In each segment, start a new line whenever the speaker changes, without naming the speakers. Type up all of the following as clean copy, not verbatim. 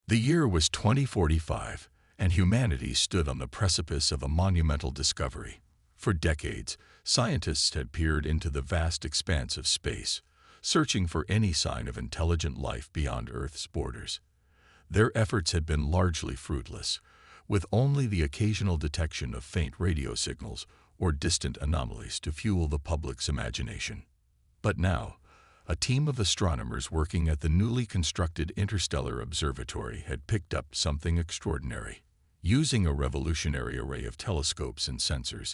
The year was 2045, and humanity stood on the precipice of a monumental discovery. For decades, scientists had peered into the vast expanse of space, searching for any sign of intelligent life beyond Earth's borders. Their efforts had been largely fruitless, with only the occasional detection of faint radio signals or distant anomalies to fuel the public's imagination. But now, a team of astronomers working at the newly constructed Interstellar Observatory had picked up something extraordinary. Using a revolutionary array of telescopes and sensors,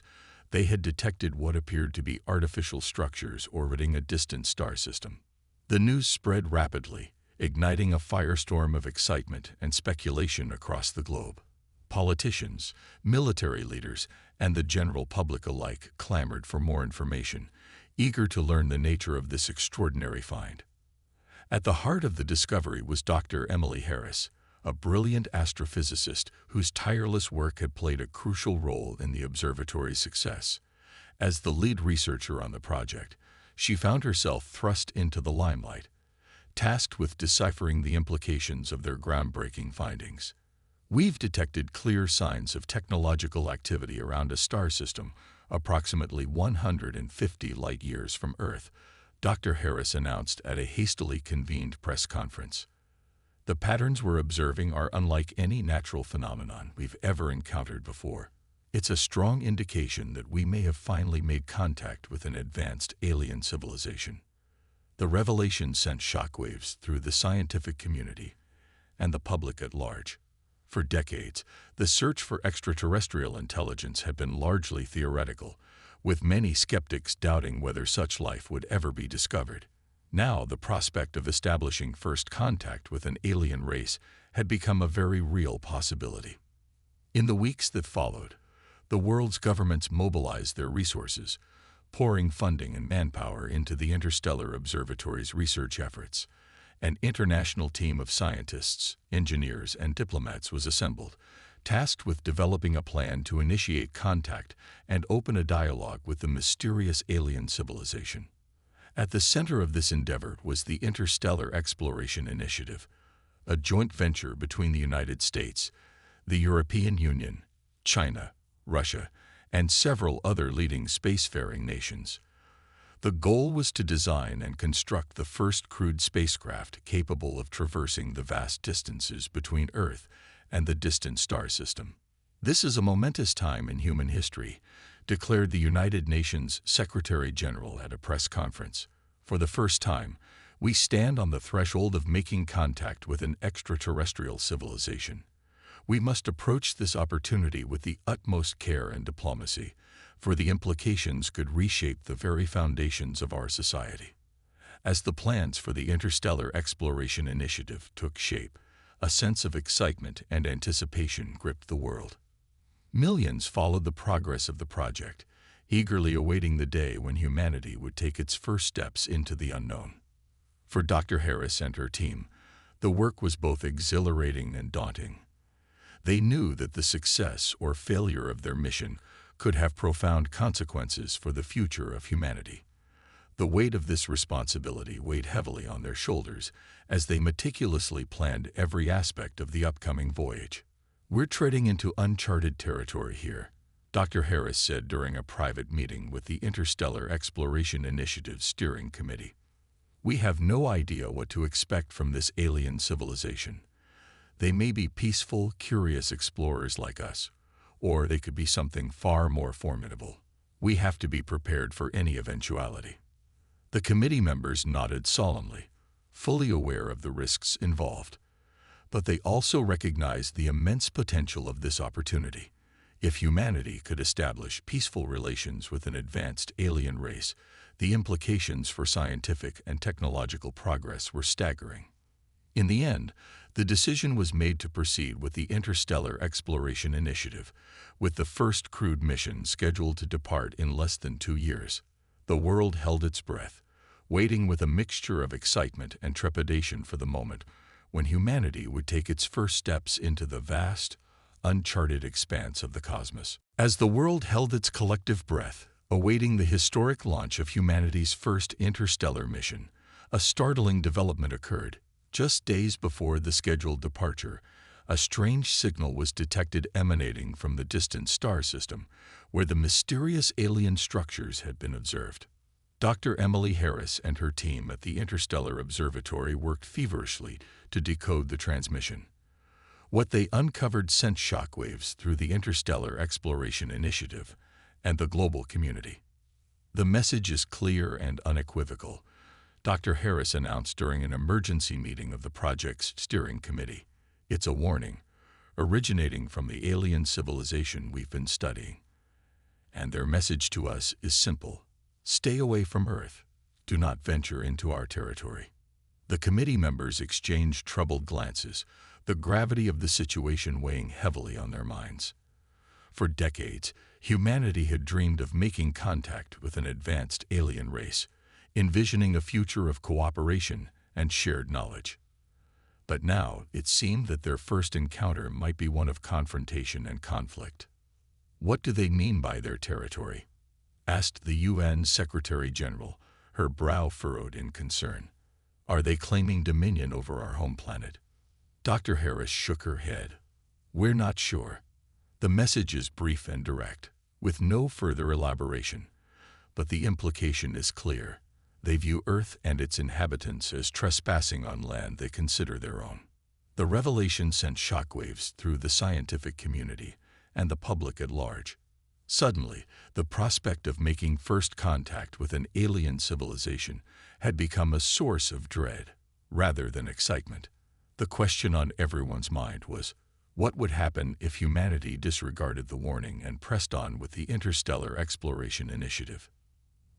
they had detected what appeared to be artificial structures orbiting a distant star system. The news spread rapidly, igniting a firestorm of excitement and speculation across the globe. Politicians, military leaders, and the general public alike clamored for more information, eager to learn the nature of this extraordinary find. At the heart of the discovery was Dr. Emily Harris, a brilliant astrophysicist whose tireless work had played a crucial role in the observatory's success. As the lead researcher on the project, she found herself thrust into the limelight, tasked with deciphering the implications of their groundbreaking findings. "We've detected clear signs of technological activity around a star system approximately 150 light-years from Earth," Dr. Harris announced at a hastily convened press conference. "The patterns we're observing are unlike any natural phenomenon we've ever encountered before. It's a strong indication that we may have finally made contact with an advanced alien civilization." The revelation sent shockwaves through the scientific community and the public at large. For decades, the search for extraterrestrial intelligence had been largely theoretical, with many skeptics doubting whether such life would ever be discovered. Now, the prospect of establishing first contact with an alien race had become a very real possibility. In the weeks that followed, the world's governments mobilized their resources, pouring funding and manpower into the Interstellar Observatory's research efforts. An international team of scientists, engineers, and diplomats was assembled, tasked with developing a plan to initiate contact and open a dialogue with the mysterious alien civilization. At the center of this endeavor was the Interstellar Exploration Initiative, a joint venture between the United States, the European Union, China, Russia, and several other leading spacefaring nations. The goal was to design and construct the first crewed spacecraft capable of traversing the vast distances between Earth and the distant star system. "This is a momentous time in human history," declared the United Nations Secretary-General at a press conference. "For the first time, we stand on the threshold of making contact with an extraterrestrial civilization. We must approach this opportunity with the utmost care and diplomacy, for the implications could reshape the very foundations of our society." As the plans for the Interstellar Exploration Initiative took shape, a sense of excitement and anticipation gripped the world. Millions followed the progress of the project, eagerly awaiting the day when humanity would take its first steps into the unknown. For Dr. Harris and her team, the work was both exhilarating and daunting. They knew that the success or failure of their mission could have profound consequences for the future of humanity. The weight of this responsibility weighed heavily on their shoulders as they meticulously planned every aspect of the upcoming voyage. "We're treading into uncharted territory here," Dr. Harris said during a private meeting with the Interstellar Exploration Initiative's steering committee. "We have no idea what to expect from this alien civilization. They may be peaceful, curious explorers like us, or they could be something far more formidable. We have to be prepared for any eventuality." The committee members nodded solemnly, fully aware of the risks involved. But they also recognized the immense potential of this opportunity. If humanity could establish peaceful relations with an advanced alien race, the implications for scientific and technological progress were staggering. In the end, the decision was made to proceed with the Interstellar Exploration Initiative, with the first crewed mission scheduled to depart in less than 2 years. The world held its breath, waiting with a mixture of excitement and trepidation for the moment when humanity would take its first steps into the vast, uncharted expanse of the cosmos. As the world held its collective breath, awaiting the historic launch of humanity's first interstellar mission, a startling development occurred. Just days before the scheduled departure, a strange signal was detected emanating from the distant star system, where the mysterious alien structures had been observed. Dr. Emily Harris and her team at the Interstellar Observatory worked feverishly to decode the transmission. What they uncovered sent shockwaves through the Interstellar Exploration Initiative and the global community. The message is clear and unequivocal, Dr. Harris announced during an emergency meeting of the project's steering committee. It's a warning, originating from the alien civilization we've been studying. And their message to us is simple. Stay away from Earth. Do not venture into our territory. The committee members exchanged troubled glances, the gravity of the situation weighing heavily on their minds. For decades, humanity had dreamed of making contact with an advanced alien race, envisioning a future of cooperation and shared knowledge. But now it seemed that their first encounter might be one of confrontation and conflict. What do they mean by their territory? Asked the UN Secretary-General, her brow furrowed in concern. Are they claiming dominion over our home planet? Dr. Harris shook her head. We're not sure. The message is brief and direct, with no further elaboration. But the implication is clear. They view Earth and its inhabitants as trespassing on land they consider their own. The revelation sent shockwaves through the scientific community and the public at large. Suddenly, the prospect of making first contact with an alien civilization had become a source of dread rather than excitement. The question on everyone's mind was, what would happen if humanity disregarded the warning and pressed on with the Interstellar Exploration Initiative?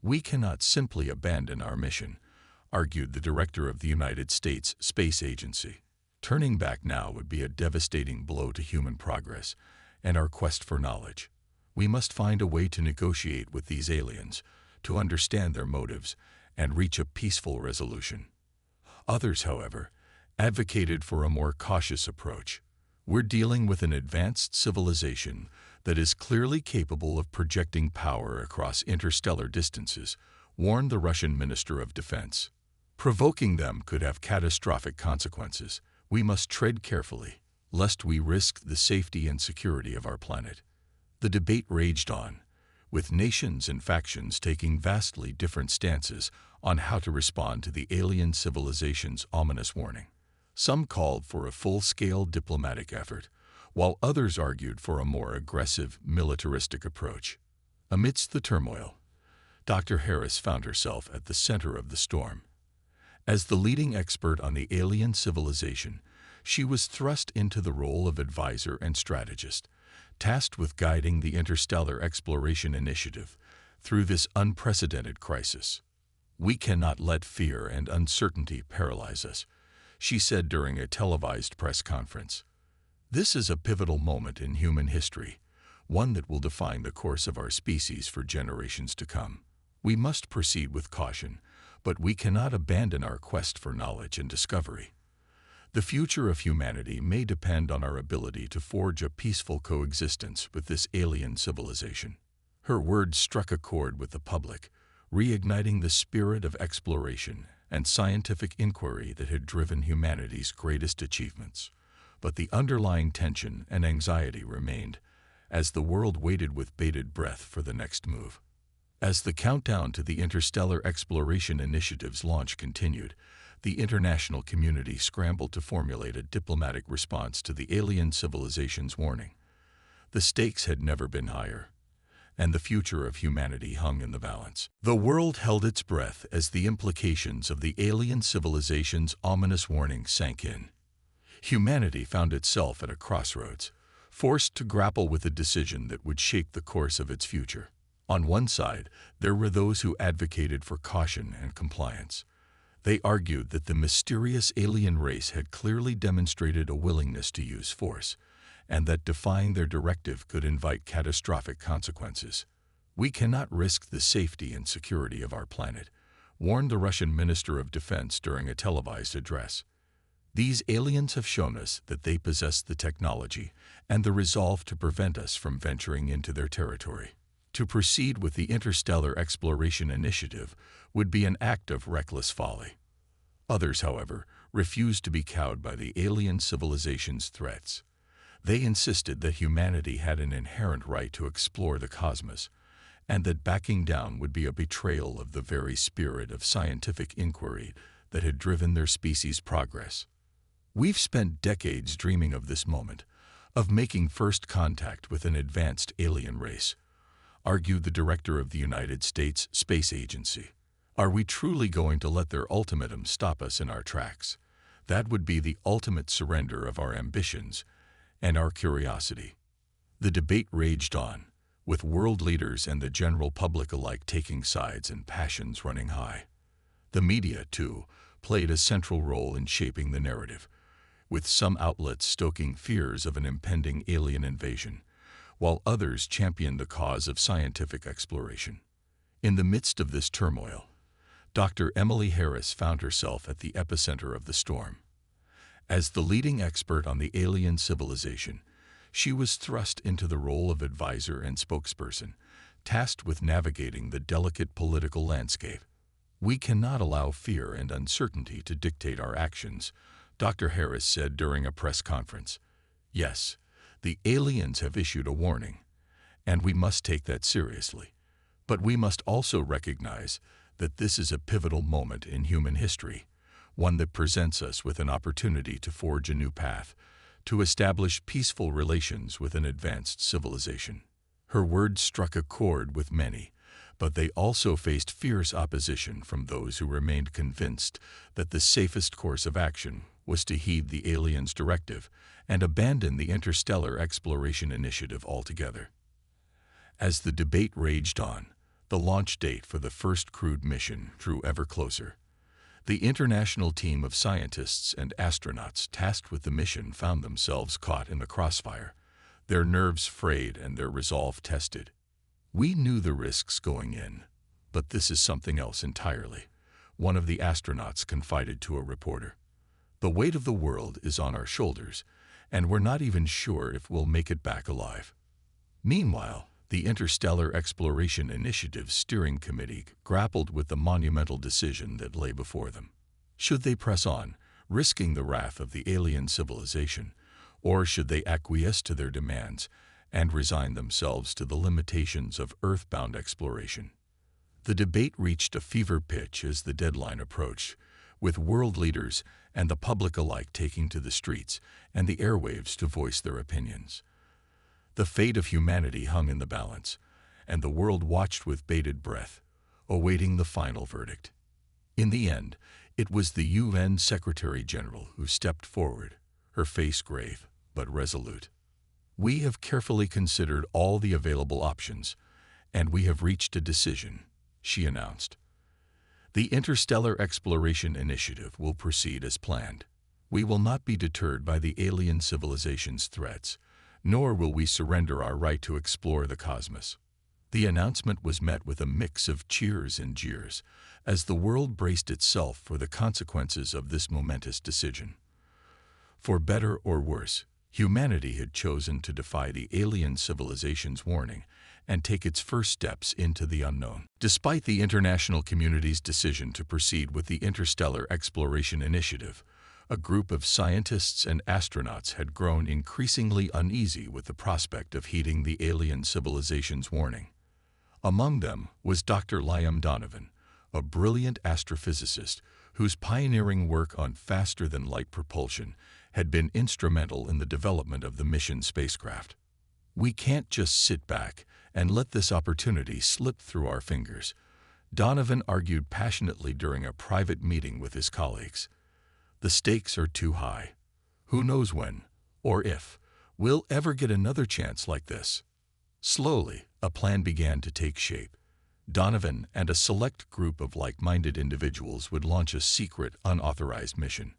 We cannot simply abandon our mission, argued the director of the United States Space Agency. Turning back now would be a devastating blow to human progress and our quest for knowledge. We must find a way to negotiate with these aliens, to understand their motives, and reach a peaceful resolution. Others, however, advocated for a more cautious approach. We're dealing with an advanced civilization that is clearly capable of projecting power across interstellar distances, warned the Russian Minister of Defense. Provoking them could have catastrophic consequences. We must tread carefully, lest we risk the safety and security of our planet. The debate raged on, with nations and factions taking vastly different stances on how to respond to the alien civilization's ominous warning. Some called for a full-scale diplomatic effort, while others argued for a more aggressive, militaristic approach. Amidst the turmoil, Dr. Harris found herself at the center of the storm. As the leading expert on the alien civilization, she was thrust into the role of advisor and strategist, tasked with guiding the Interstellar Exploration Initiative through this unprecedented crisis. We cannot let fear and uncertainty paralyze us, she said during a televised press conference. This is a pivotal moment in human history, one that will define the course of our species for generations to come. We must proceed with caution, but we cannot abandon our quest for knowledge and discovery. The future of humanity may depend on our ability to forge a peaceful coexistence with this alien civilization. Her words struck a chord with the public, reigniting the spirit of exploration and scientific inquiry that had driven humanity's greatest achievements. But the underlying tension and anxiety remained, as the world waited with bated breath for the next move. As the countdown to the Interstellar Exploration Initiative's launch continued, the international community scrambled to formulate a diplomatic response to the alien civilization's warning. The stakes had never been higher, and the future of humanity hung in the balance. The world held its breath as the implications of the alien civilization's ominous warning sank in. Humanity found itself at a crossroads, forced to grapple with a decision that would shape the course of its future. On one side, there were those who advocated for caution and compliance. They argued that the mysterious alien race had clearly demonstrated a willingness to use force, and that defying their directive could invite catastrophic consequences. We cannot risk the safety and security of our planet, warned the Russian Minister of Defense during a televised address. These aliens have shown us that they possess the technology and the resolve to prevent us from venturing into their territory. To proceed with the Interstellar Exploration Initiative would be an act of reckless folly. Others, however, refused to be cowed by the alien civilization's threats. They insisted that humanity had an inherent right to explore the cosmos, and that backing down would be a betrayal of the very spirit of scientific inquiry that had driven their species' progress. "We've spent decades dreaming of this moment, of making first contact with an advanced alien race," argued the director of the United States Space Agency. "Are we truly going to let their ultimatum stop us in our tracks? That would be the ultimate surrender of our ambitions and our curiosity." The debate raged on, with world leaders and the general public alike taking sides and passions running high. The media, too, played a central role in shaping the narrative, with some outlets stoking fears of an impending alien invasion, while others championed the cause of scientific exploration. In the midst of this turmoil, Dr. Emily Harris found herself at the epicenter of the storm. As the leading expert on the alien civilization, she was thrust into the role of advisor and spokesperson, tasked with navigating the delicate political landscape. "We cannot allow fear and uncertainty to dictate our actions," Dr. Harris said during a press conference. "Yes, the aliens have issued a warning, and we must take that seriously. But we must also recognize that this is a pivotal moment in human history, one that presents us with an opportunity to forge a new path, to establish peaceful relations with an advanced civilization." Her words struck a chord with many, but they also faced fierce opposition from those who remained convinced that the safest course of action was to heed the aliens' directive and abandon the interstellar exploration initiative altogether. As the debate raged on, the launch date for the first crewed mission drew ever closer. The international team of scientists and astronauts tasked with the mission found themselves caught in the crossfire, their nerves frayed and their resolve tested. "We knew the risks going in, but this is something else entirely," one of the astronauts confided to a reporter. "The weight of the world is on our shoulders, and we're not even sure if we'll make it back alive." Meanwhile, the Interstellar Exploration Initiative's steering committee grappled with the monumental decision that lay before them. Should they press on, risking the wrath of the alien civilization, or should they acquiesce to their demands and resign themselves to the limitations of earthbound exploration? The debate reached a fever pitch as the deadline approached, with world leaders and the public alike taking to the streets and the airwaves to voice their opinions. The fate of humanity hung in the balance, and the world watched with bated breath, awaiting the final verdict. In the end, it was the UN Secretary-General who stepped forward, her face grave but resolute. "We have carefully considered all the available options, and we have reached a decision," she announced. "The Interstellar Exploration Initiative will proceed as planned. We will not be deterred by the alien civilization's threats, nor will we surrender our right to explore the cosmos." The announcement was met with a mix of cheers and jeers, as the world braced itself for the consequences of this momentous decision. For better or worse, humanity had chosen to defy the alien civilization's warning and take its first steps into the unknown. Despite the international community's decision to proceed with the Interstellar Exploration Initiative, a group of scientists and astronauts had grown increasingly uneasy with the prospect of heeding the alien civilization's warning. Among them was Dr. Liam Donovan, a brilliant astrophysicist whose pioneering work on faster-than-light propulsion had been instrumental in the development of the mission spacecraft. "We can't just sit back and let this opportunity slip through our fingers," Donovan argued passionately during a private meeting with his colleagues. "The stakes are too high. Who knows when, or if, we'll ever get another chance like this?" Slowly, a plan began to take shape. Donovan and a select group of like-minded individuals would launch a secret, unauthorized mission,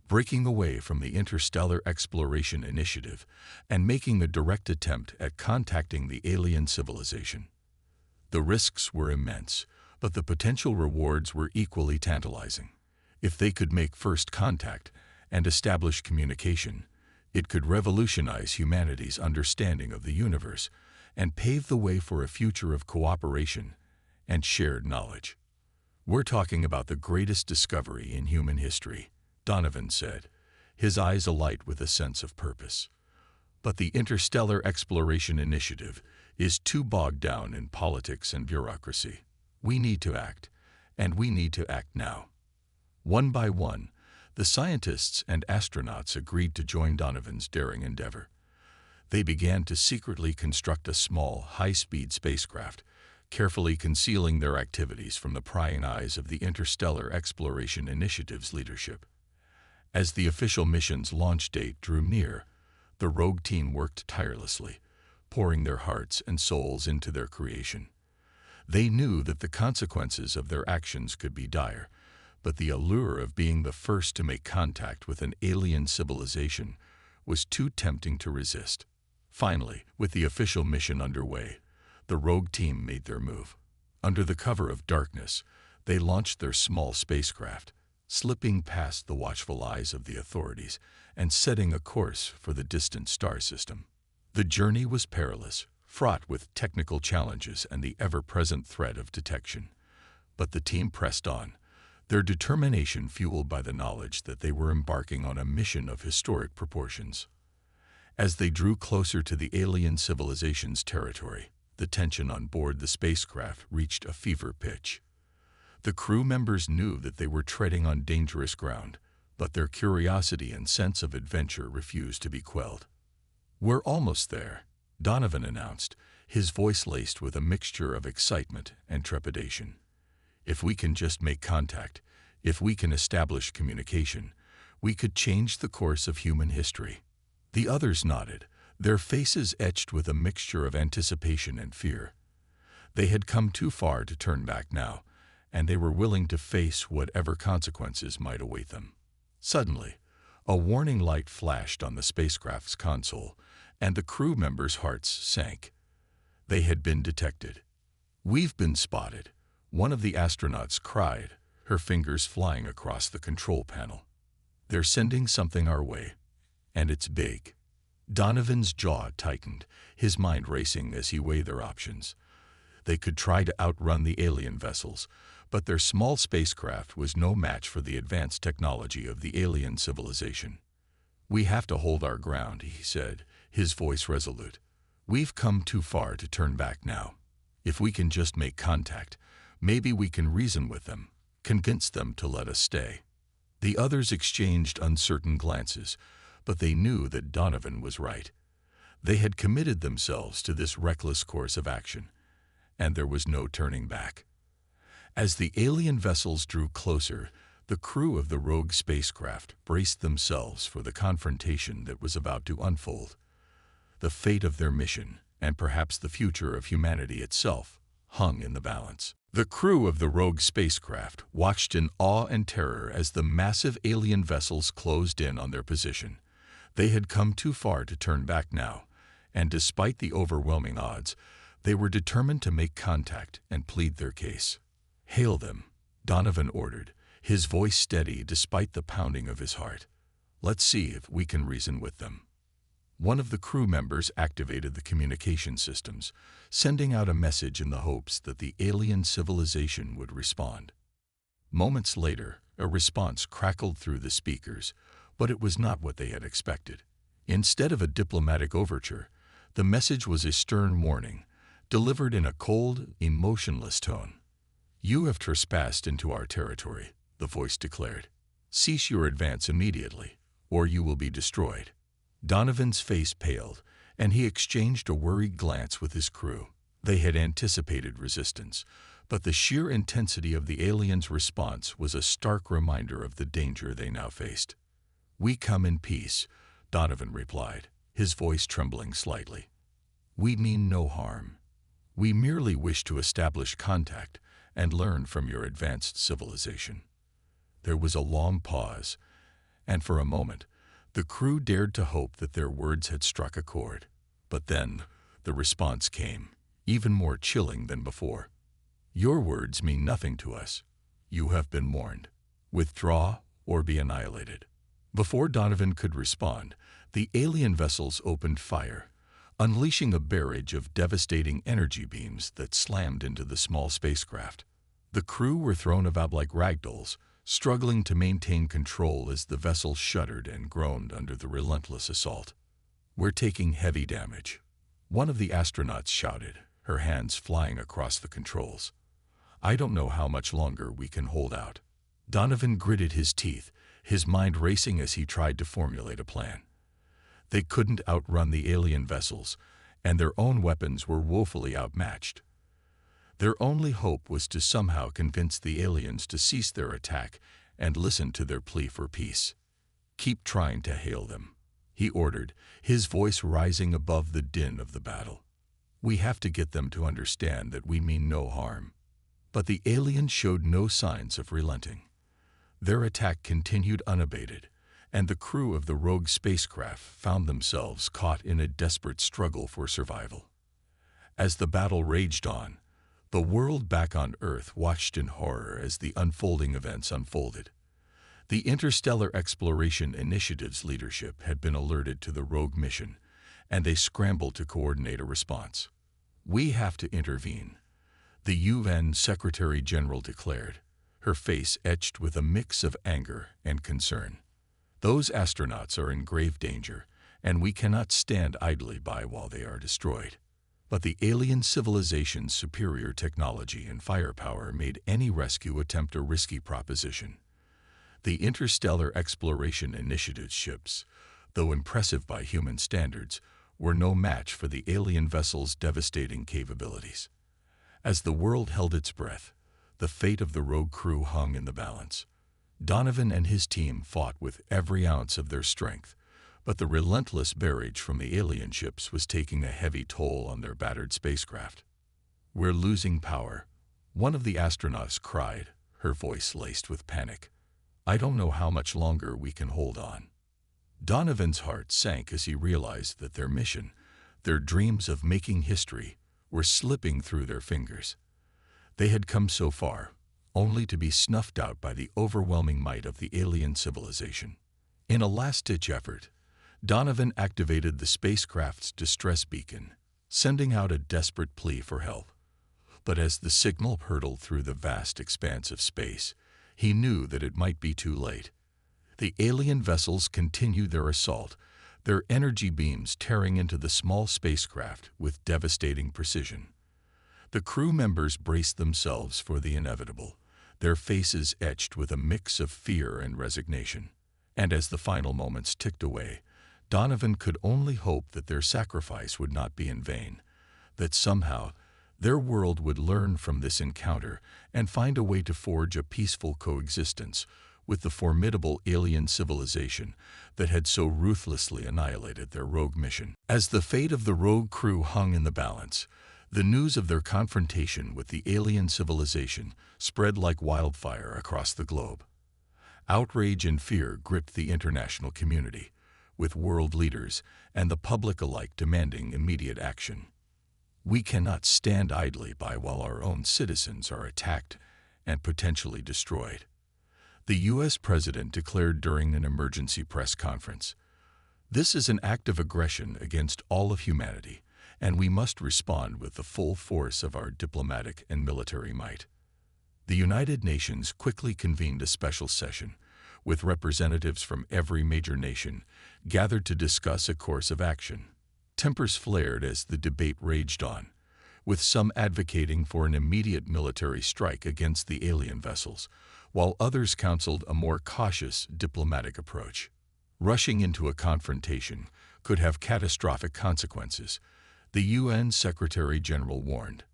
breaking away from the Interstellar Exploration Initiative and making a direct attempt at contacting the alien civilization. The risks were immense, but the potential rewards were equally tantalizing. If they could make first contact and establish communication, it could revolutionize humanity's understanding of the universe and pave the way for a future of cooperation and shared knowledge. "We're talking about the greatest discovery in human history," Donovan said, his eyes alight with a sense of purpose. But the Interstellar Exploration Initiative is too bogged down in politics and bureaucracy. We need to act, and we need to act now. One by one, the scientists and astronauts agreed to join Donovan's daring endeavor. They began to secretly construct a small, high-speed spacecraft, carefully concealing their activities from the prying eyes of the Interstellar Exploration Initiative's leadership. As the official mission's launch date drew near, the rogue team worked tirelessly, pouring their hearts and souls into their creation. They knew that the consequences of their actions could be dire, but the allure of being the first to make contact with an alien civilization was too tempting to resist. Finally, with the official mission underway, the rogue team made their move. Under the cover of darkness, they launched their small spacecraft, slipping past the watchful eyes of the authorities and setting a course for the distant star system. The journey was perilous, fraught with technical challenges and the ever-present threat of detection. But the team pressed on, their determination fueled by the knowledge that they were embarking on a mission of historic proportions. As they drew closer to the alien civilization's territory, the tension on board the spacecraft reached a fever pitch. The crew members knew that they were treading on dangerous ground, but their curiosity and sense of adventure refused to be quelled. "We're almost there," Donovan announced, his voice laced with a mixture of excitement and trepidation. "If we can just make contact, if we can establish communication, we could change the course of human history." The others nodded, their faces etched with a mixture of anticipation and fear. They had come too far to turn back now, and they were willing to face whatever consequences might await them. Suddenly, a warning light flashed on the spacecraft's console, and the crew members' hearts sank. They had been detected. "We've been spotted," one of the astronauts cried, her fingers flying across the control panel. "They're sending something our way, and it's big." Donovan's jaw tightened, his mind racing as he weighed their options. They could try to outrun the alien vessels, but their small spacecraft was no match for the advanced technology of the alien civilization. "We have to hold our ground," he said, his voice resolute. "We've come too far to turn back now. If we can just make contact, maybe we can reason with them, convince them to let us stay." The others exchanged uncertain glances, but they knew that Donovan was right. They had committed themselves to this reckless course of action, and there was no turning back. As the alien vessels drew closer, the crew of the rogue spacecraft braced themselves for the confrontation that was about to unfold. The fate of their mission, and perhaps the future of humanity itself, hung in the balance. The crew of the rogue spacecraft watched in awe and terror as the massive alien vessels closed in on their position. They had come too far to turn back now, and despite the overwhelming odds, they were determined to make contact and plead their case. "Hail them," Donovan ordered, his voice steady despite the pounding of his heart. "Let's see if we can reason with them." One of the crew members activated the communication systems, sending out a message in the hopes that the alien civilization would respond. Moments later, a response crackled through the speakers, but it was not what they had expected. Instead of a diplomatic overture, the message was a stern warning, delivered in a cold, emotionless tone. "You have trespassed into our territory," the voice declared. "Cease your advance immediately, or you will be destroyed." Donovan's face paled, and he exchanged a worried glance with his crew. They had anticipated resistance, but the sheer intensity of the aliens' response was a stark reminder of the danger they now faced. "We come in peace," Donovan replied, his voice trembling slightly. "We mean no harm. We merely wish to establish contact and learn from your advanced civilization." There was a long pause, and for a moment, the crew dared to hope that their words had struck a chord. But then, the response came, even more chilling than before. "Your words mean nothing to us. You have been warned. Withdraw or be annihilated." Before Donovan could respond, the alien vessels opened fire, unleashing a barrage of devastating energy beams that slammed into the small spacecraft. The crew were thrown about like ragdolls, struggling to maintain control as the vessel shuddered and groaned under the relentless assault. "We're taking heavy damage," one of the astronauts shouted, her hands flying across the controls. "I don't know how much longer we can hold out." Donovan gritted his teeth, his mind racing as he tried to formulate a plan. They couldn't outrun the alien vessels, and their own weapons were woefully outmatched. Their only hope was to somehow convince the aliens to cease their attack and listen to their plea for peace. "Keep trying to hail them," he ordered, his voice rising above the din of the battle. "We have to get them to understand that we mean no harm." But the aliens showed no signs of relenting. Their attack continued unabated, and the crew of the rogue spacecraft found themselves caught in a desperate struggle for survival. As the battle raged on, the world back on Earth watched in horror as the unfolding events unfolded. The Interstellar Exploration Initiative's leadership had been alerted to the rogue mission, and they scrambled to coordinate a response. "We have to intervene," the UN Secretary-General declared, her face etched with a mix of anger and concern. "Those astronauts are in grave danger, and we cannot stand idly by while they are destroyed." But the alien civilization's superior technology and firepower made any rescue attempt a risky proposition. The Interstellar Exploration Initiative's ships, though impressive by human standards, were no match for the alien vessel's devastating capabilities. As the world held its breath, the fate of the rogue crew hung in the balance. Donovan and his team fought with every ounce of their strength, but the relentless barrage from the alien ships was taking a heavy toll on their battered spacecraft. "We're losing power," one of the astronauts cried, her voice laced with panic. "I don't know how much longer we can hold on." Donovan's heart sank as he realized that their mission, their dreams of making history, were slipping through their fingers. They had come so far, only to be snuffed out by the overwhelming might of the alien civilization. In a last-ditch effort, Donovan activated the spacecraft's distress beacon, sending out a desperate plea for help. But as the signal hurtled through the vast expanse of space, he knew that it might be too late. The alien vessels continued their assault, their energy beams tearing into the small spacecraft with devastating precision. The crew members braced themselves for the inevitable, their faces etched with a mix of fear and resignation. And as the final moments ticked away, Donovan could only hope that their sacrifice would not be in vain, that somehow their world would learn from this encounter and find a way to forge a peaceful coexistence with the formidable alien civilization that had so ruthlessly annihilated their rogue mission. As the fate of the rogue crew hung in the balance, the news of their confrontation with the alien civilization spread like wildfire across the globe. Outrage and fear gripped the international community, with world leaders and the public alike demanding immediate action. "We cannot stand idly by while our own citizens are attacked and potentially destroyed," the U.S. President declared during an emergency press conference. "This is an act of aggression against all of humanity, and we must respond with the full force of our diplomatic and military might." The United Nations quickly convened a special session, with representatives from every major nation gathered to discuss a course of action. Tempers flared as the debate raged on, with some advocating for an immediate military strike against the alien vessels, while others counseled a more cautious diplomatic approach. Rushing into a confrontation could have catastrophic consequences, the UN Secretary-General warned,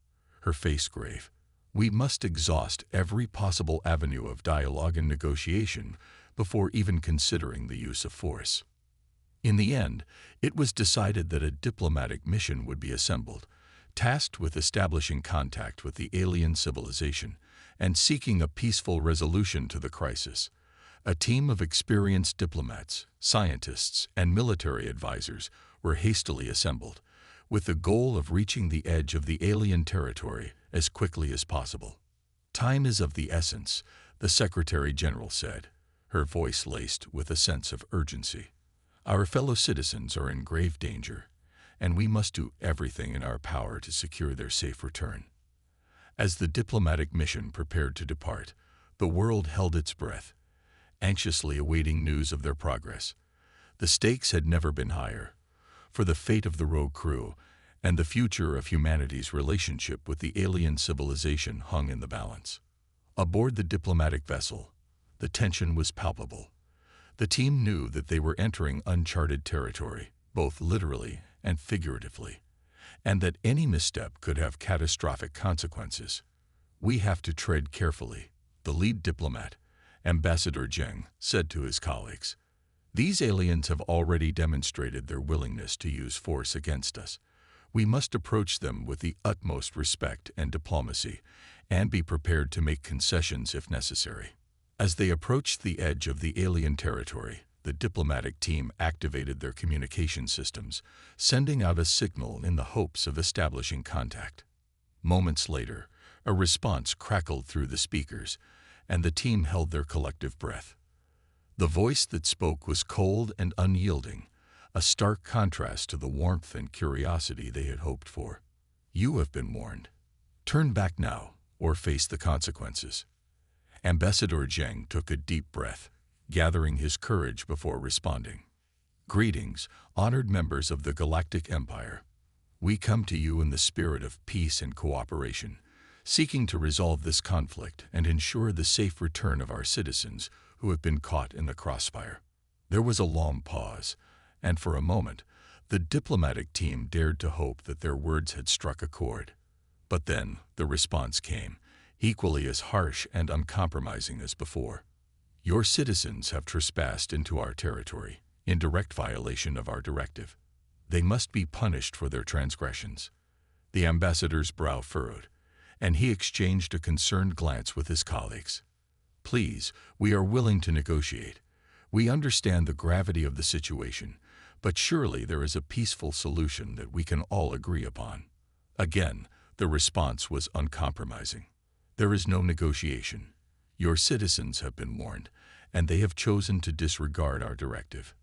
her face grave. "We must exhaust every possible avenue of dialogue and negotiation before even considering the use of force." In the end, it was decided that a diplomatic mission would be assembled, tasked with establishing contact with the alien civilization and seeking a peaceful resolution to the crisis. A team of experienced diplomats, scientists, and military advisors were hastily assembled, with the goal of reaching the edge of the alien territory as quickly as possible. "Time is of the essence," the Secretary-General said, her voice laced with a sense of urgency. "Our fellow citizens are in grave danger, and we must do everything in our power to secure their safe return." As the diplomatic mission prepared to depart, The world held its breath, anxiously awaiting news of their progress. The stakes had never been higher, for the fate of the rogue crew and the future of humanity's relationship with the alien civilization hung in the balance. Aboard the diplomatic vessel, the tension was palpable. The team knew that they were entering uncharted territory, both literally and figuratively, and that any misstep could have catastrophic consequences. "We have to tread carefully," the lead diplomat, Ambassador Zheng, said to his colleagues. "These aliens have already demonstrated their willingness to use force against us. We must approach them with the utmost respect and diplomacy, and be prepared to make concessions if necessary." As they approached the edge of the alien territory, the diplomatic team activated their communication systems, sending out a signal in the hopes of establishing contact. Moments later, a response crackled through the speakers, and the team held their collective breath. The voice that spoke was cold and unyielding, a stark contrast to the warmth and curiosity they had hoped for. "You have been warned. Turn back now, or face the consequences." Ambassador Zheng took a deep breath, gathering his courage before responding. "Greetings, honored members of the Galactic Empire. We come to you in the spirit of peace and cooperation, seeking to resolve this conflict and ensure the safe return of our citizens who have been caught in the crossfire." There was a long pause, and for a moment, the diplomatic team dared to hope that their words had struck a chord. But then the response came, equally as harsh and uncompromising as before. "Your citizens have trespassed into our territory, in direct violation of our directive. They must be punished for their transgressions." The ambassador's brow furrowed, and he exchanged a concerned glance with his colleagues. "Please, we are willing to negotiate. We understand the gravity of the situation, but surely there is a peaceful solution that we can all agree upon." Again, the response was uncompromising. "There is no negotiation. Your citizens have been warned, and they have chosen to disregard our directive.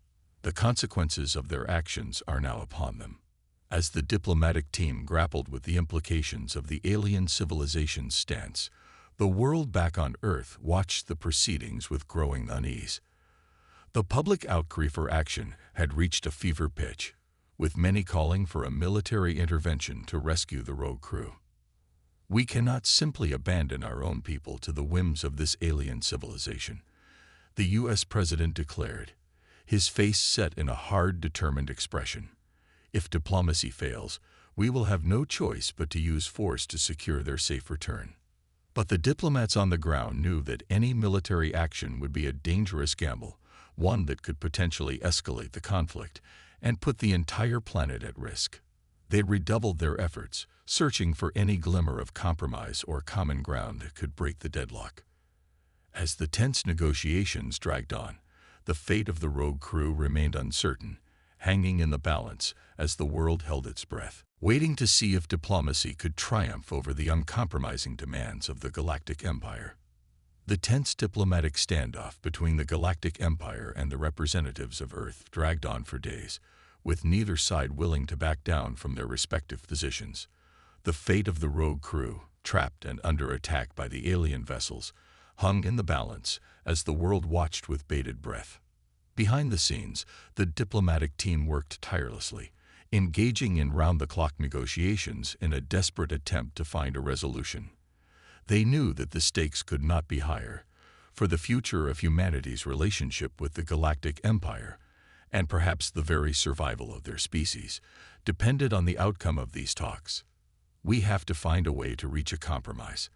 The consequences of their actions are now upon them." As the diplomatic team grappled with the implications of the alien civilization's stance, the world back on Earth watched the proceedings with growing unease. The public outcry for action had reached a fever pitch, with many calling for a military intervention to rescue the rogue crew. "We cannot simply abandon our own people to the whims of this alien civilization," the U.S. President declared, his face set in a hard, determined expression. "If diplomacy fails, we will have no choice but to use force to secure their safe return." But the diplomats on the ground knew that any military action would be a dangerous gamble, one that could potentially escalate the conflict and put the entire planet at risk. They redoubled their efforts, searching for any glimmer of compromise or common ground that could break the deadlock. As the tense negotiations dragged on, the fate of the rogue crew remained uncertain, hanging in the balance as the world held its breath, waiting to see if diplomacy could triumph over the uncompromising demands of the Galactic Empire. The tense diplomatic standoff between the Galactic Empire and the representatives of Earth dragged on for days, with neither side willing to back down from their respective positions. The fate of the rogue crew, trapped and under attack by the alien vessels, hung in the balance as the world watched with bated breath. Behind the scenes, the diplomatic team worked tirelessly, engaging in round-the-clock negotiations in a desperate attempt to find a resolution. They knew that the stakes could not be higher, for the future of humanity's relationship with the Galactic Empire, and perhaps the very survival of their species, depended on the outcome of these talks. "We have to find a way to reach a compromise,"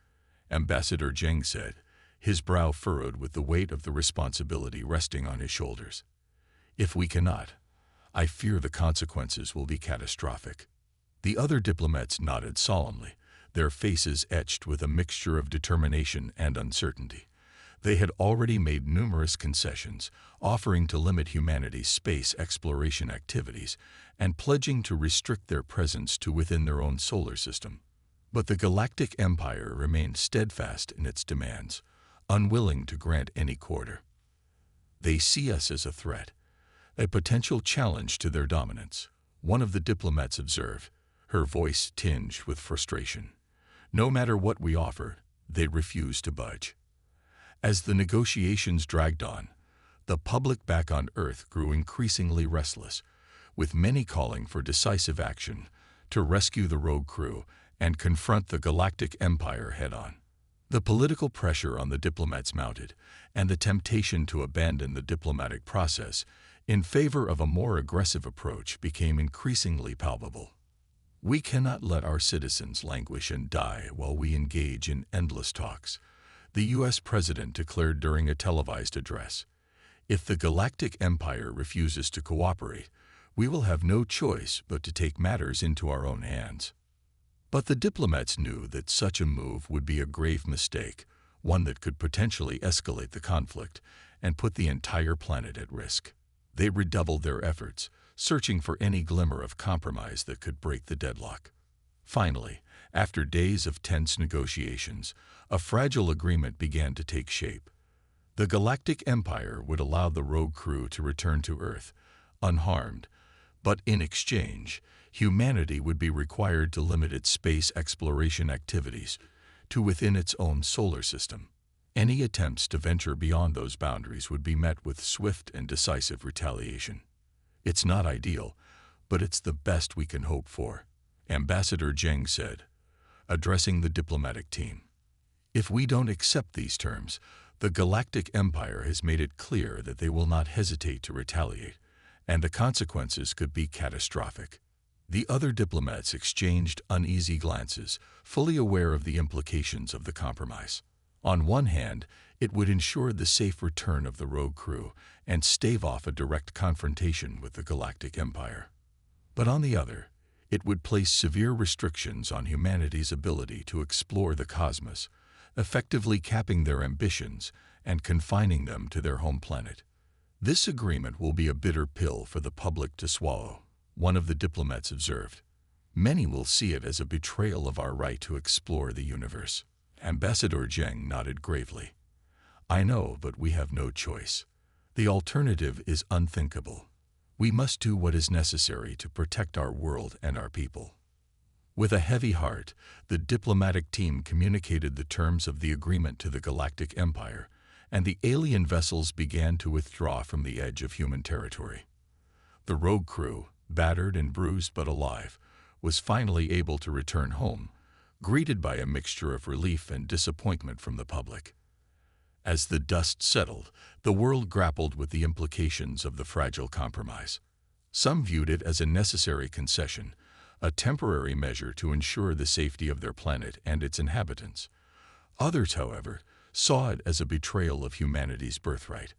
Ambassador Zheng said, his brow furrowed with the weight of the responsibility resting on his shoulders. "If we cannot, I fear the consequences will be catastrophic." The other diplomats nodded solemnly, their faces etched with a mixture of determination and uncertainty. They had already made numerous concessions, offering to limit humanity's space exploration activities and pledging to restrict their presence to within their own solar system. But the Galactic Empire remained steadfast in its demands, unwilling to grant any quarter. "They see us as a threat, a potential challenge to their dominance," one of the diplomats observed, her voice tinged with frustration. "No matter what we offer, they refuse to budge." As the negotiations dragged on, the public back on Earth grew increasingly restless, with many calling for decisive action to rescue the rogue crew and confront the Galactic Empire head-on. The political pressure on the diplomats mounted, and the temptation to abandon the diplomatic process in favor of a more aggressive approach became increasingly palpable. We cannot let our citizens languish and die while we engage in endless talks, the U.S. President declared during a televised address. If the Galactic Empire refuses to cooperate, we will have no choice but to take matters into our own hands. But the diplomats knew that such a move would be a grave mistake, one that could potentially escalate the conflict and put the entire planet at risk. They redoubled their efforts, searching for any glimmer of compromise that could break the deadlock. Finally, after days of tense negotiations, a fragile agreement began to take shape. The Galactic Empire would allow the rogue crew to return to Earth, unharmed, but in exchange, humanity would be required to limit its space exploration activities to within its own solar system. Any attempts to venture beyond those boundaries would be met with swift and decisive retaliation. It's not ideal, but it's the best we can hope for, Ambassador Zheng said, addressing the diplomatic team. If we don't accept these terms, the Galactic Empire has made it clear that they will not hesitate to retaliate, and the consequences could be catastrophic. The other diplomats exchanged uneasy glances, fully aware of the implications of the compromise. On one hand, it would ensure the safe return of the rogue crew and stave off a direct confrontation with the Galactic Empire. But on the other, it would place severe restrictions on humanity's ability to explore the cosmos, effectively capping their ambitions and confining them to their home planet. This agreement will be a bitter pill for the public to swallow, one of the diplomats observed. Many will see it as a betrayal of our right to explore the universe. Ambassador Zheng nodded gravely. I know, but we have no choice. The alternative is unthinkable. We must do what is necessary to protect our world and our people. With a heavy heart, the diplomatic team communicated the terms of the agreement to the Galactic Empire, and the alien vessels began to withdraw from the edge of human territory. The rogue crew, battered and bruised but alive, was finally able to return home, greeted by a mixture of relief and disappointment from the public. As the dust settled, the world grappled with the implications of the fragile compromise. Some viewed it as a necessary concession, a temporary measure to ensure the safety of their planet and its inhabitants. Others, however, saw it as a betrayal of humanity's birthright,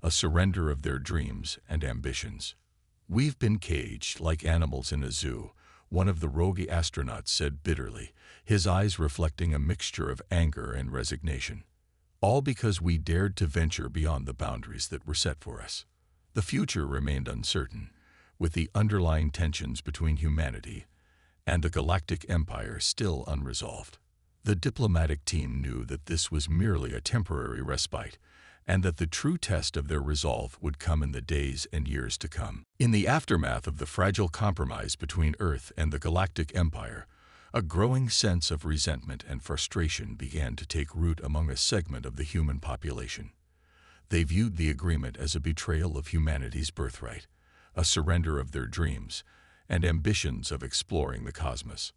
a surrender of their dreams and ambitions. We've been caged like animals in a zoo, one of the rogue astronauts said bitterly, his eyes reflecting a mixture of anger and resignation. All because we dared to venture beyond the boundaries that were set for us. The future remained uncertain, with the underlying tensions between humanity and the Galactic Empire still unresolved. The diplomatic team knew that this was merely a temporary respite, and that the true test of their resolve would come in the days and years to come. In the aftermath of the fragile compromise between Earth and the Galactic Empire, a growing sense of resentment and frustration began to take root among a segment of the human population. They viewed the agreement as a betrayal of humanity's birthright, a surrender of their dreams and ambitions of exploring the cosmos.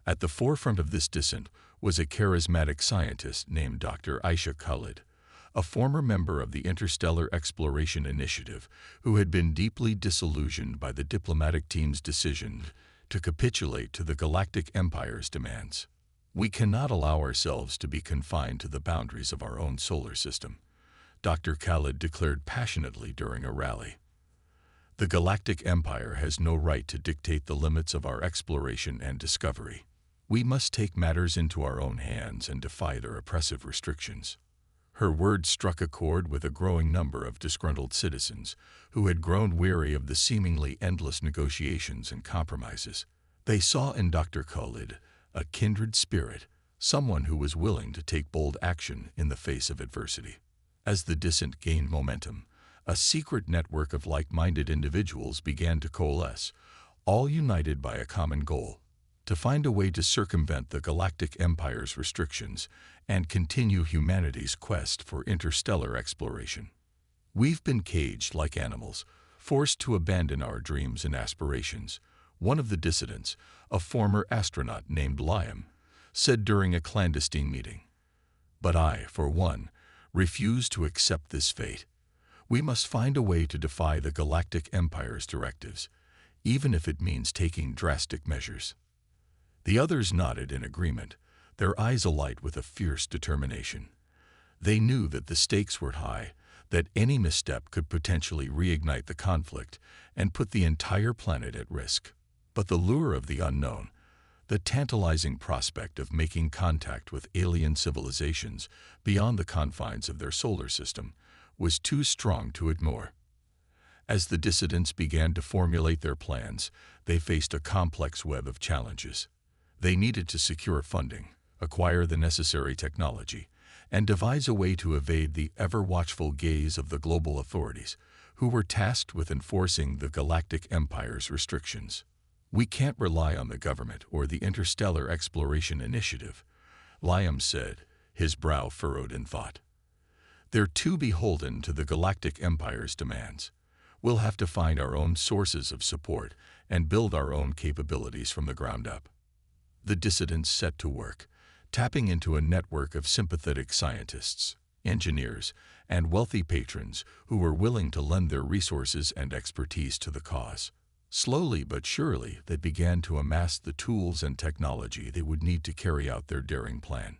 At the forefront of this dissent was a charismatic scientist named Dr. Aisha Khalid, a former member of the Interstellar Exploration Initiative who had been deeply disillusioned by the diplomatic team's decision to capitulate to the Galactic Empire's demands. We cannot allow ourselves to be confined to the boundaries of our own solar system, Dr. Khalid declared passionately during a rally. The Galactic Empire has no right to dictate the limits of our exploration and discovery. We must take matters into our own hands and defy their oppressive restrictions. Her words struck a chord with a growing number of disgruntled citizens who had grown weary of the seemingly endless negotiations and compromises. They saw in Dr. Khalid a kindred spirit, someone who was willing to take bold action in the face of adversity. As the dissent gained momentum, a secret network of like-minded individuals began to coalesce, all united by a common goal: to find a way to circumvent the Galactic Empire's restrictions and continue humanity's quest for interstellar exploration. We've been caged like animals, forced to abandon our dreams and aspirations, one of the dissidents, a former astronaut named Liam, said during a clandestine meeting. But I, for one, refuse to accept this fate. We must find a way to defy the Galactic Empire's directives, even if it means taking drastic measures. The others nodded in agreement, their eyes alight with a fierce determination. They knew that the stakes were high, that any misstep could potentially reignite the conflict and put the entire planet at risk. But the lure of the unknown, the tantalizing prospect of making contact with alien civilizations beyond the confines of their solar system, was too strong to ignore. As the dissidents began to formulate their plans, they faced a complex web of challenges. They needed to secure funding, acquire the necessary technology, and devise a way to evade the ever-watchful gaze of the global authorities, who were tasked with enforcing the Galactic Empire's restrictions. We can't rely on the government or the Interstellar Exploration Initiative, Liam said, his brow furrowed in thought. They're too beholden to the Galactic Empire's demands. We'll have to find our own sources of support and build our own capabilities from the ground up. The dissidents set to work, tapping into a network of sympathetic scientists, engineers, and wealthy patrons who were willing to lend their resources and expertise to the cause. Slowly but surely, they began to amass the tools and technology they would need to carry out their daring plan.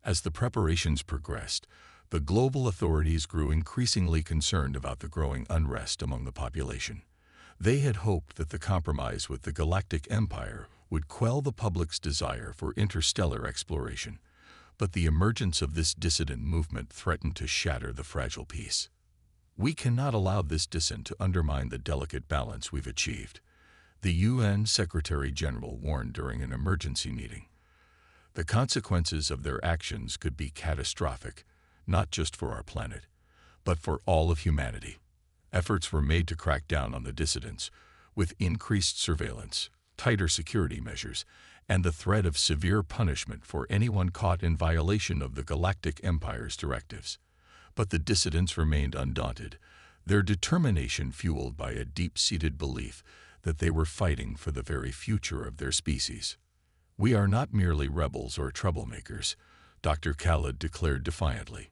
As the preparations progressed, the global authorities grew increasingly concerned about the growing unrest among the population. They had hoped that the compromise with the Galactic Empire would quell the public's desire for interstellar exploration, but the emergence of this dissident movement threatened to shatter the fragile peace. We cannot allow this dissent to undermine the delicate balance we've achieved, the UN Secretary-General warned during an emergency meeting. The consequences of their actions could be catastrophic, not just for our planet, but for all of humanity. Efforts were made to crack down on the dissidents, with increased surveillance, tighter security measures, and the threat of severe punishment for anyone caught in violation of the Galactic Empire's directives. But the dissidents remained undaunted, their determination fueled by a deep-seated belief that they were fighting for the very future of their species. "We are not merely rebels or troublemakers," Dr. Khaled declared defiantly.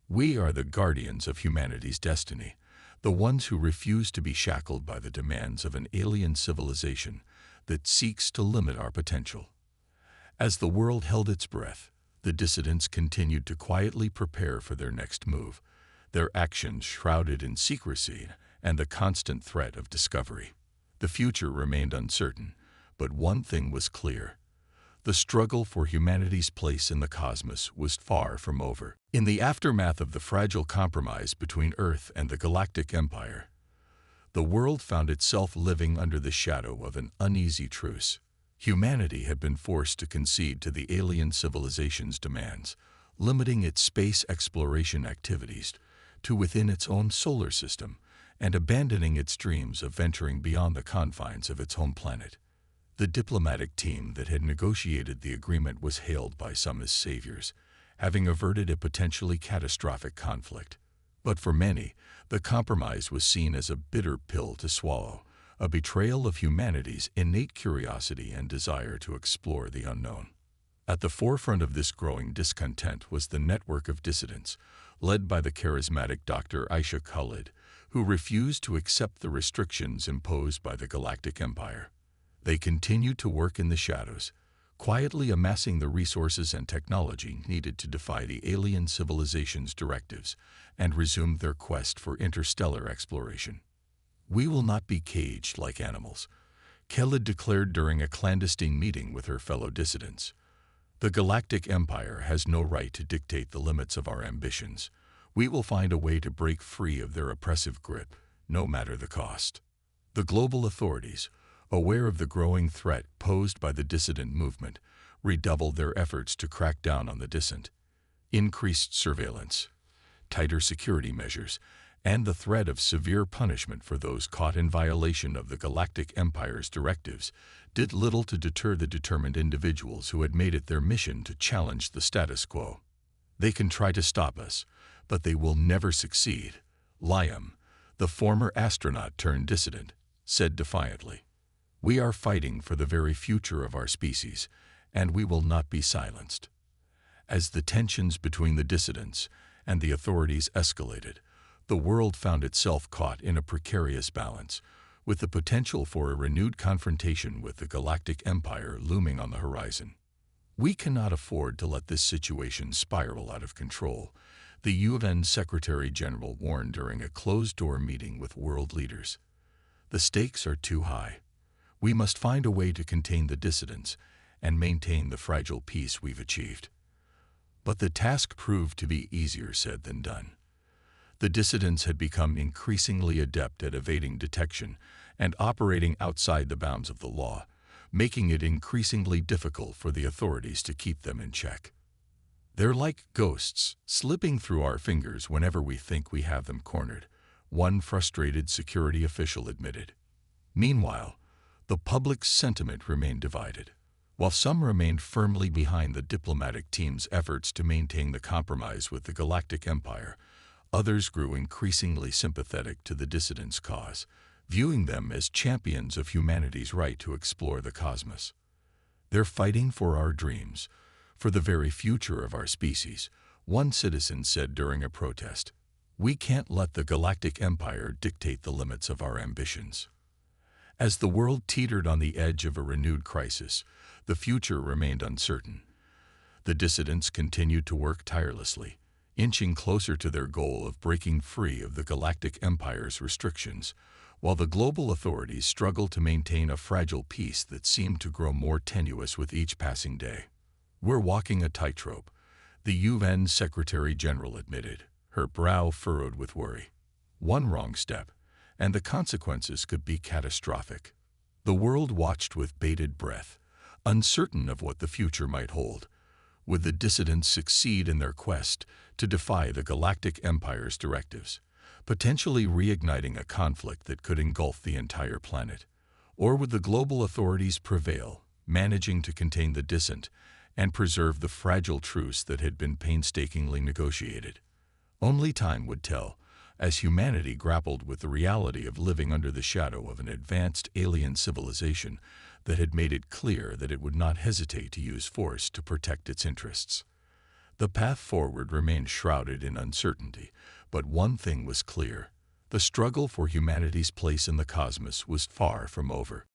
"We are the guardians of humanity's destiny, the ones who refuse to be shackled by the demands of an alien civilization that seeks to limit our potential." As the world held its breath, the dissidents continued to quietly prepare for their next move, their actions shrouded in secrecy and the constant threat of discovery. The future remained uncertain, but one thing was clear. The struggle for humanity's place in the cosmos was far from over. In the aftermath of the fragile compromise between Earth and the Galactic Empire, the world found itself living under the shadow of an uneasy truce. Humanity had been forced to concede to the alien civilization's demands, limiting its space exploration activities to within its own solar system and abandoning its dreams of venturing beyond the confines of its home planet. The diplomatic team that had negotiated the agreement was hailed by some as saviors, having averted a potentially catastrophic conflict. But for many, the compromise was seen as a bitter pill to swallow, a betrayal of humanity's innate curiosity and desire to explore the unknown. At the forefront of this growing discontent was the network of dissidents, led by the charismatic Dr. Aisha Khalid, who refused to accept the restrictions imposed by the Galactic Empire. They continued to work in the shadows, quietly amassing the resources and technology needed to defy the alien civilization's directives and resume their quest for interstellar exploration. "We will not be caged like animals," Khalid declared during a clandestine meeting with her fellow dissidents. "The Galactic Empire has no right to dictate the limits of our ambitions. We will find a way to break free of their oppressive grip, no matter the cost." The global authorities, aware of the growing threat posed by the dissident movement, redoubled their efforts to crack down on the dissent. Increased surveillance, tighter security measures, and the threat of severe punishment for those caught in violation of the Galactic Empire's directives did little to deter the determined individuals who had made it their mission to challenge the status quo. "They can try to stop us, but they will never succeed," Liam, the former astronaut turned dissident, said defiantly. "We are fighting for the very future of our species, and we will not be silenced." As the tensions between the dissidents and the authorities escalated, the world found itself caught in a precarious balance, with the potential for a renewed confrontation with the Galactic Empire looming on the horizon. "We cannot afford to let this situation spiral out of control," the UN Secretary-General warned during a closed-door meeting with world leaders. "The stakes are too high. We must find a way to contain the dissidents and maintain the fragile peace we've achieved." But the task proved to be easier said than done. The dissidents had become increasingly adept at evading detection and operating outside the bounds of the law, making it increasingly difficult for the authorities to keep them in check. "They're like ghosts, slipping through our fingers whenever we think we have them cornered," one frustrated security official admitted. Meanwhile, the public's sentiment remained divided. While some remained firmly behind the diplomatic team's efforts to maintain the compromise with the Galactic Empire, others grew increasingly sympathetic to the dissidents' cause, viewing them as champions of humanity's right to explore the cosmos. "They're fighting for our dreams, for the very future of our species," one citizen said during a protest. "We can't let the Galactic Empire dictate the limits of our ambitions." As the world teetered on the edge of a renewed crisis, the future remained uncertain. The dissidents continued to work tirelessly, inching closer to their goal of breaking free of the Galactic Empire's restrictions, while the global authorities struggled to maintain a fragile peace that seemed to grow more tenuous with each passing day. "We're walking a tightrope," the UN Secretary-General admitted, her brow furrowed with worry. "One wrong step, and the consequences could be catastrophic." The world watched with bated breath, uncertain of what the future might hold. Would the dissidents succeed in their quest to defy the Galactic Empire's directives, potentially reigniting a conflict that could engulf the entire planet? Or would the global authorities prevail, managing to contain the dissent and preserve the fragile truce that had been painstakingly negotiated? Only time would tell, as humanity grappled with the reality of living under the shadow of an advanced alien civilization that had made it clear that it would not hesitate to use force to protect its interests. The path forward remained shrouded in uncertainty, but one thing was clear: the struggle for humanity's place in the cosmos was far from over.